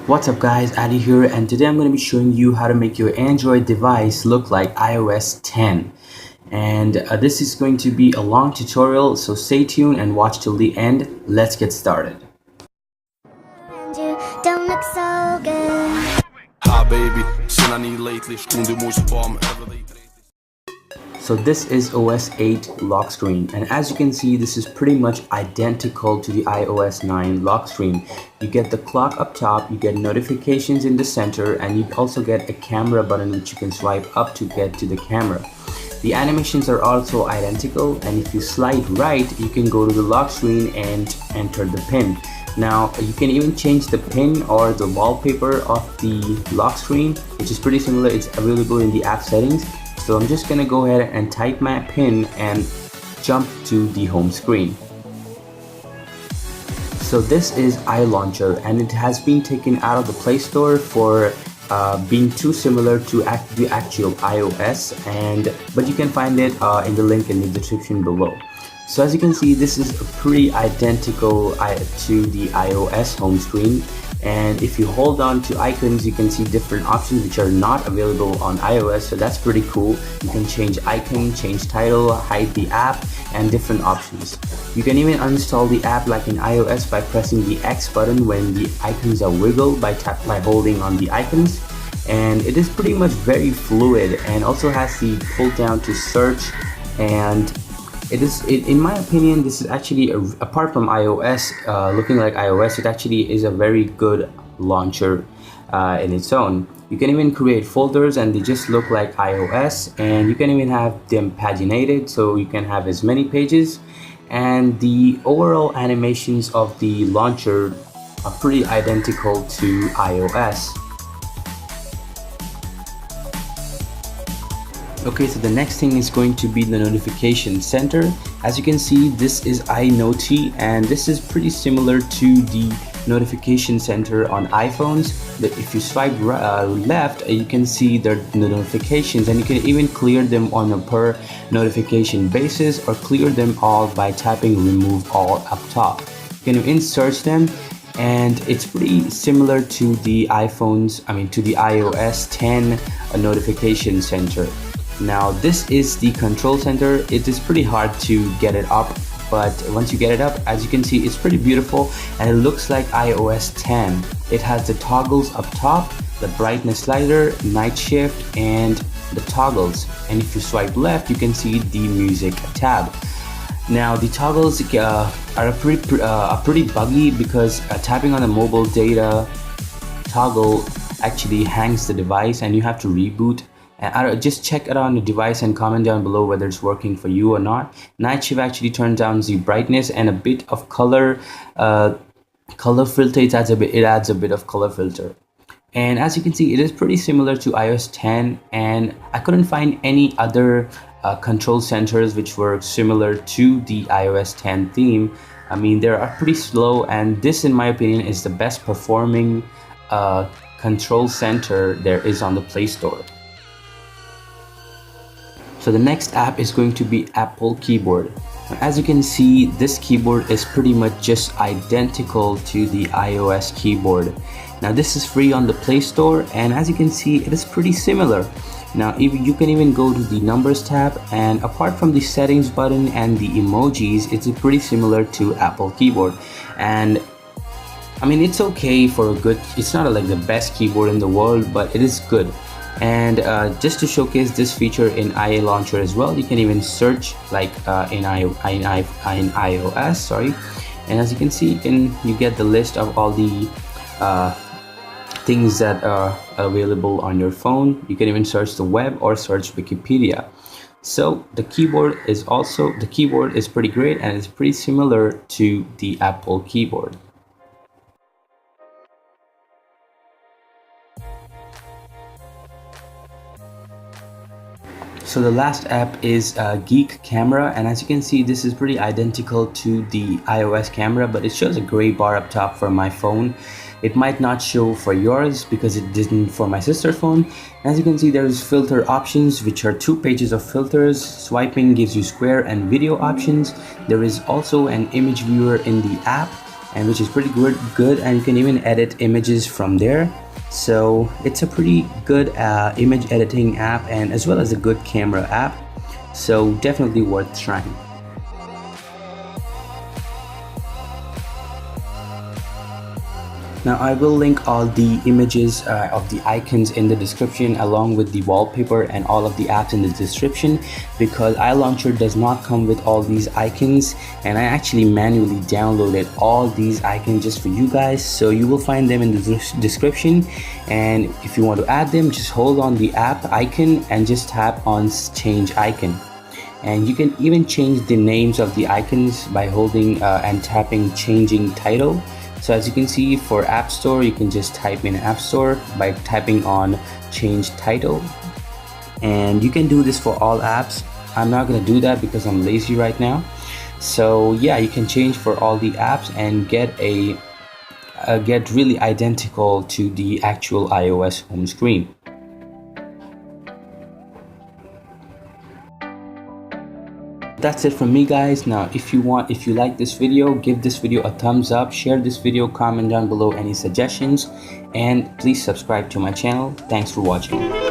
What's up guys, Addy here, and today I'm going to be showing you how to make your Android device look like iOS 10. And this is going to be a long tutorial, so stay tuned and watch till the end. Let's get started. Don't look so good. Hi baby, zin aan niet lately, schoen de mooiste palm ever. So this is OS 8 lock screen, and as you can see, this is pretty much identical to the iOS 9 lock screen. You get the clock up top, you get notifications in the center, and you also get a camera button which you can swipe up to get to the camera. The animations are also identical, and if you slide right, you can go to the lock screen and enter the pin. Now you can even change the pin or the wallpaper of the lock screen, which is pretty similar. It's available in the app settings. So I'm just gonna go ahead and type my pin and jump to the home screen. So this is iLauncher, and it has been taken out of the Play Store for being too similar to the actual iOS, but you can find it in the link in the description below. So as you can see, this is pretty identical to the iOS home screen, and if you hold on to icons, you can see different options which are not available on iOS, so that's pretty cool. You can change icon, change title, hide the app, and different options. You can even uninstall the app like in iOS by pressing the X button when the icons are wiggled by holding on the icons. And it is pretty much very fluid, and also has the pull down to search, and in my opinion, this is actually apart from iOS looking like iOS, it actually is a very good launcher in its own. You can even create folders and they just look like iOS, and you can even have them paginated, so you can have as many pages, and the overall animations of the launcher are pretty identical to iOS. Okay, so the next thing is going to be the notification center. As you can see, this is iNoti, and this is pretty similar to the notification center on iPhones. But if you swipe left, you can see the notifications, and you can even clear them on a per notification basis, or clear them all by tapping remove all up top. You can insert them, and it's pretty similar to the to the iOS 10 notification center. Now this is the control center. It is pretty hard to get it up, but once you get it up, as you can see, it's pretty beautiful, and it looks like iOS 10. It has the toggles up top, the brightness slider, night shift, and the toggles. And if you swipe left, you can see the music tab. Now the toggles are pretty buggy, because tapping on the mobile data toggle actually hangs the device, and you have to reboot. And just check it on the device and comment down below whether it's working for you or not. Night shift actually turns down the brightness and a bit of color filter. It adds a bit of color filter. And as you can see, it is pretty similar to iOS 10, and I couldn't find any other control centers which were similar to the iOS 10 theme. I mean, they are pretty slow, and this, in my opinion, is the best performing control center there is on the Play Store. So the next app is going to be Apple Keyboard. As you can see, this keyboard is pretty much just identical to the iOS keyboard. Now this is free on the Play Store, and as you can see, it is pretty similar. Now you can even go to the numbers tab, and apart from the settings button and the emojis, it's pretty similar to Apple Keyboard. And I mean, it's okay for a good, it's not like the best keyboard in the world, but it is good. And just to showcase this feature in iLauncher as well, you can even search like in iOS, sorry. And as you can see, you get the list of all the things that are available on your phone. You can even search the web or search Wikipedia. So the keyboard is pretty great, and it's pretty similar to the Apple keyboard. So the last app is Geek Camera, and as you can see, this is pretty identical to the iOS camera, but it shows a gray bar up top for my phone. It might not show for yours because it didn't for my sister's phone. As you can see, there's filter options, which are 2 pages of filters. Swiping gives you square and video options. There is also an image viewer in the app, and which is pretty good, and you can even edit images from there. So it's a pretty good image editing app, and as well as a good camera app, so definitely worth trying. Now I will link all the images of the icons in the description, along with the wallpaper and all of the apps in the description, because iLauncher does not come with all these icons, and I actually manually downloaded all these icons just for you guys, so you will find them in the description. And if you want to add them, just hold on the app icon and just tap on change icon. And you can even change the names of the icons by holding and tapping changing title. So as you can see, for App Store, you can just type in App Store by tapping on change title, and you can do this for all apps. I'm not going to do that because I'm lazy right now. So yeah, you can change for all the apps and get really identical to the actual iOS home screen. That's it from me, guys. Now if you like this video, give this video a thumbs up, share this video, comment down below any suggestions, and please subscribe to my channel. Thanks for watching.